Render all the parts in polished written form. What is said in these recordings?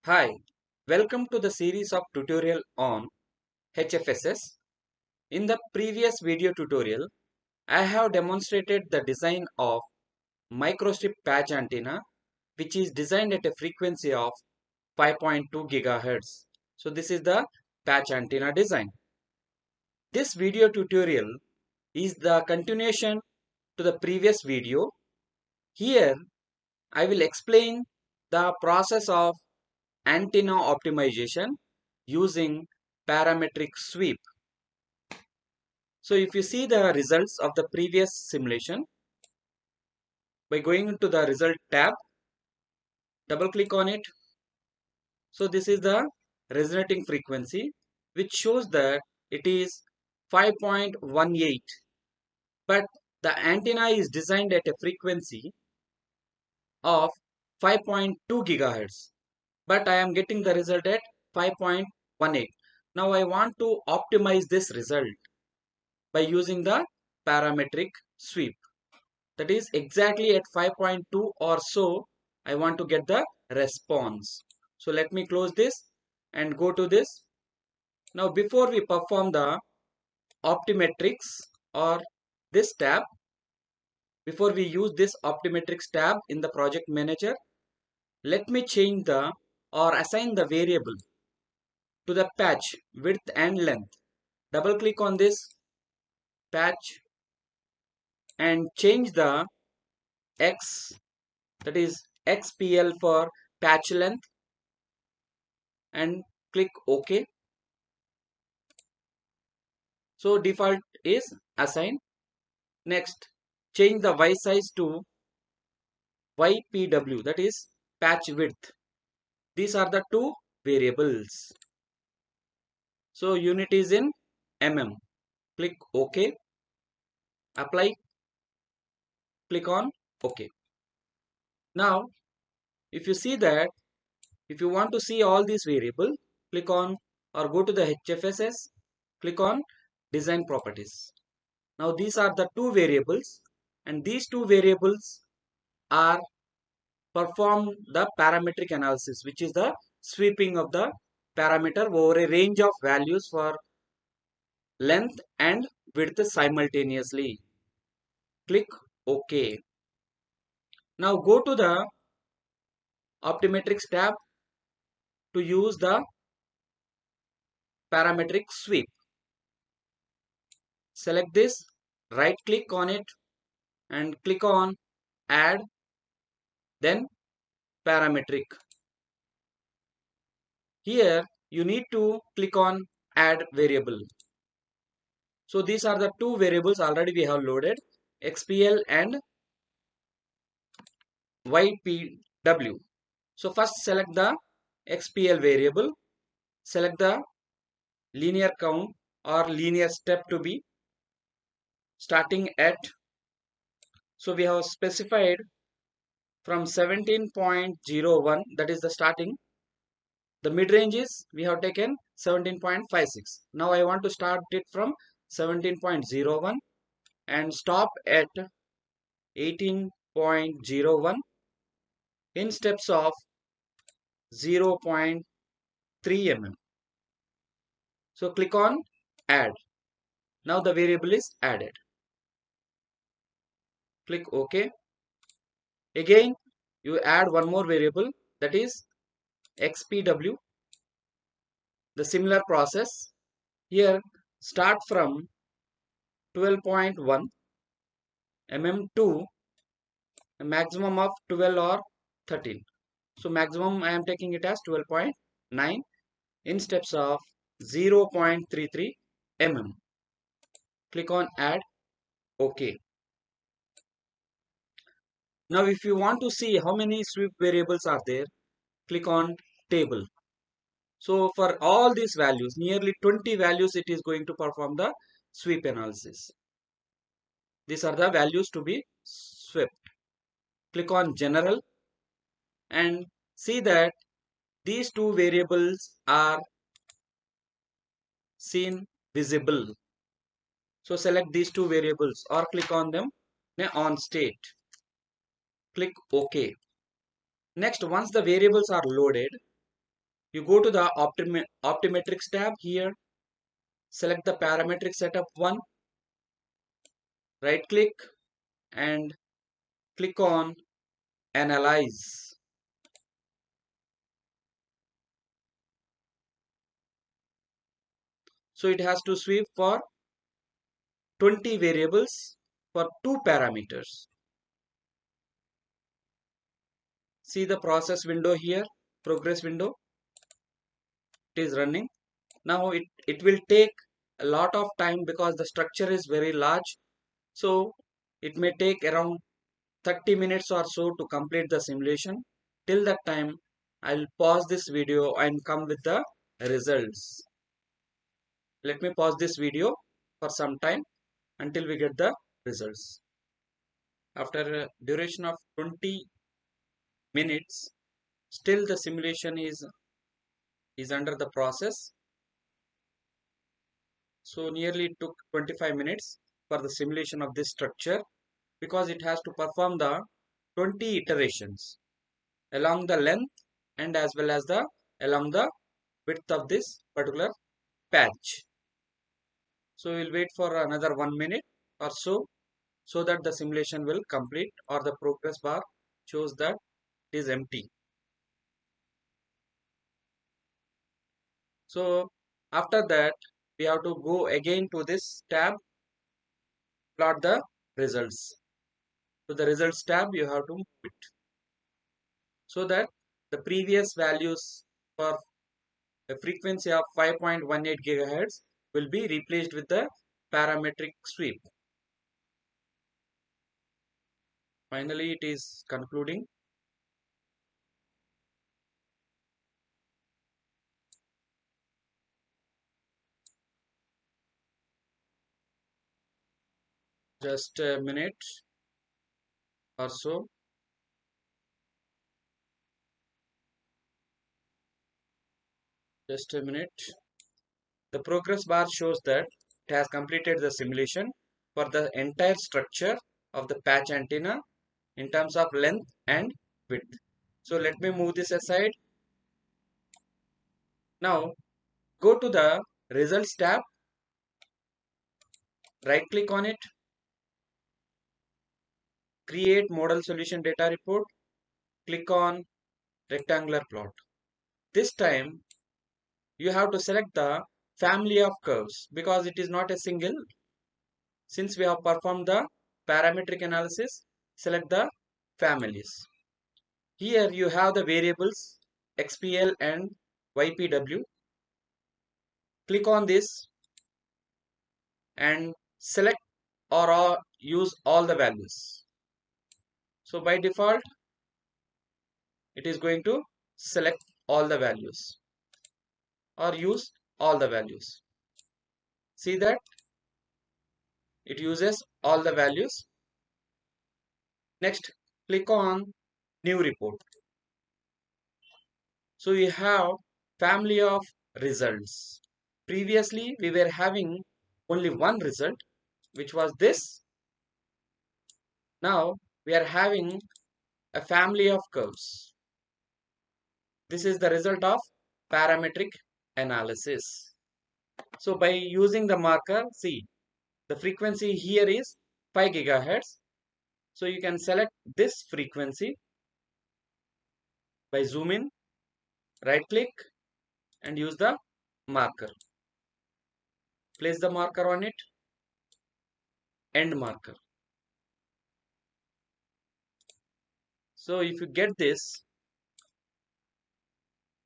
Hi, welcome to the series of tutorial on HFSS. In the previous video tutorial, I have demonstrated the design of microstrip patch antenna which is designed at a frequency of 5.2 GHz. So this is the patch antenna design. This video tutorial is the continuation to the previous video. Here I will explain the process of antenna optimization using parametric sweep. So if you see the results of the previous simulation, by going into the result tab, double click on it. So this is the resonating frequency which shows that it is 5.18, but the antenna is designed at a frequency of 5.2 gigahertz, but I am getting the result at 5.18. Now I want to optimize this result by using the parametric sweep. That is exactly at 5.2 or so I want to get the response. So let me close this and go to this. Now before we perform the optimetrics or this tab, before we use this optimetrics tab in the project manager, let me change the or assign the variable to the patch width and length. Double click on this patch and change the X, that is XPL for patch length, and click OK. So default is assigned. Next, change the Y size to YPW, that is patch width. These are the two variables. So unit is in mm. Click OK. Apply. Click on OK. Now, if you see that, if you want to see all these variables, click on or go to the HFSS. Click on design properties. Now these are the two variables, and these two variables are perform the parametric analysis, which is the sweeping of the parameter over a range of values for length and width simultaneously. Click OK. Now go to the optimetrics tab to use the parametric sweep. Select this, right click on it and click on add, then parametric. Here you need to click on add variable. So these are the two variables already we have loaded, XPL and YPW. So first select the XPL variable, select the linear count or linear step to be starting at, so we have specified from 17.01, that is the starting. The mid range is we have taken 17.56. Now I want to start it from 17.01 and stop at 18.01 in steps of 0.3 mm. So click on add. Now the variable is added. Click OK. Again you add one more variable, that is XPW. The similar process. Here start from 12.1 mm to a maximum of 12 or 13. So maximum I am taking it as 12.9 in steps of 0.33 mm. Click on add. OK. Now if you want to see how many sweep variables are there, click on table. So for all these values, nearly 20 values, it is going to perform the sweep analysis. These are the values to be swept. Click on general and see that these two variables are seen visible. So select these two variables or click on them on state. Click OK. Next, once the variables are loaded, You go to the Optimetrics tab here, select the parametric setup 1, right click and click on Analyze. So it has to sweep for 20 variables for 2 parameters. See the process window here, progress window, it is running. Now it will take a lot of time because the structure is very large. So it may take around 30 minutes or so to complete the simulation. Till that time, I'll pause this video and come with the results. Let me pause this video for some time until we get the results. After a duration of 20 minutes, still the simulation is under the process. So nearly it took 25 minutes for the simulation of this structure because it has to perform the 20 iterations along the length and as well as the along the width of this particular patch. So we'll wait for another 1 minute or so that the simulation will complete or the progress bar shows that it is empty. So after that we have to go again to this tab, plot the results. To the results tab you have to move it so that the previous values for a frequency of 5.18 gigahertz will be replaced with the parametric sweep. Finally, it is concluding. Just a minute or so. Just a minute. The progress bar shows that it has completed the simulation for the entire structure of the patch antenna in terms of length and width. So let me move this aside. Now go to the results tab, right click on it, create model solution data report, click on rectangular plot. This time you have to select the family of curves because it is not a single. Since we have performed the parametric analysis, select the families. Here you have the variables XPL and YPW. Click on this and select or use all the values. So by default, it is going to select all the values or use all the values. See that it uses all the values. Next, click on new report. So we have family of results. Previously, we were having only one result, which was this. Now, we are having a family of curves. This is the result of parametric analysis. So, by using the marker, see, the frequency here is 5 gigahertz. So, you can select this frequency by zoom in, right click and use the marker. Place the marker on it, end marker. So if you get this,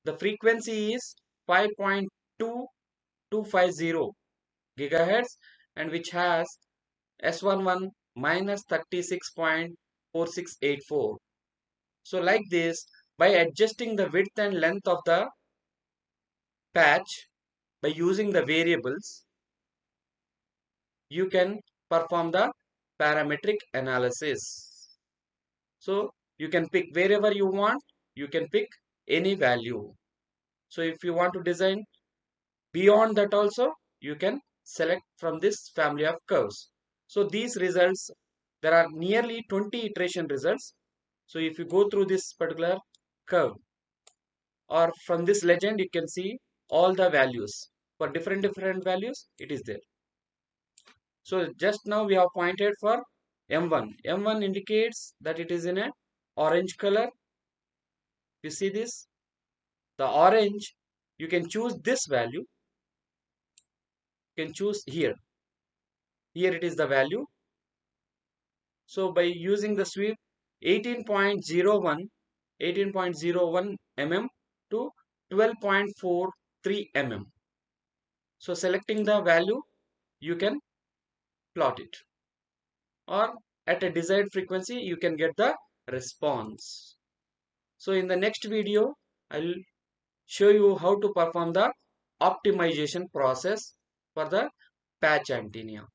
the frequency is 5.2250 gigahertz and which has S11 minus 36.4684. So like this, by adjusting the width and length of the patch by using the variables, you can perform the parametric analysis. So you can pick wherever you want, you can pick any value. So if you want to design beyond that also, you can select from this family of curves. So these results, there are nearly 20 iteration results. So if you go through this particular curve, or from this legend you can see all the values for different values it is there. So just now we have pointed for M1. M1 indicates that it is in a orange color. You see this? The orange, you can choose this value. You can choose here. Here it is the value. So by using the sweep 18.01 mm to 12.43 mm. So selecting the value, you can plot it, or at a desired frequency you can get the response. So in the next video I'll show you how to perform the optimization process for the patch antenna.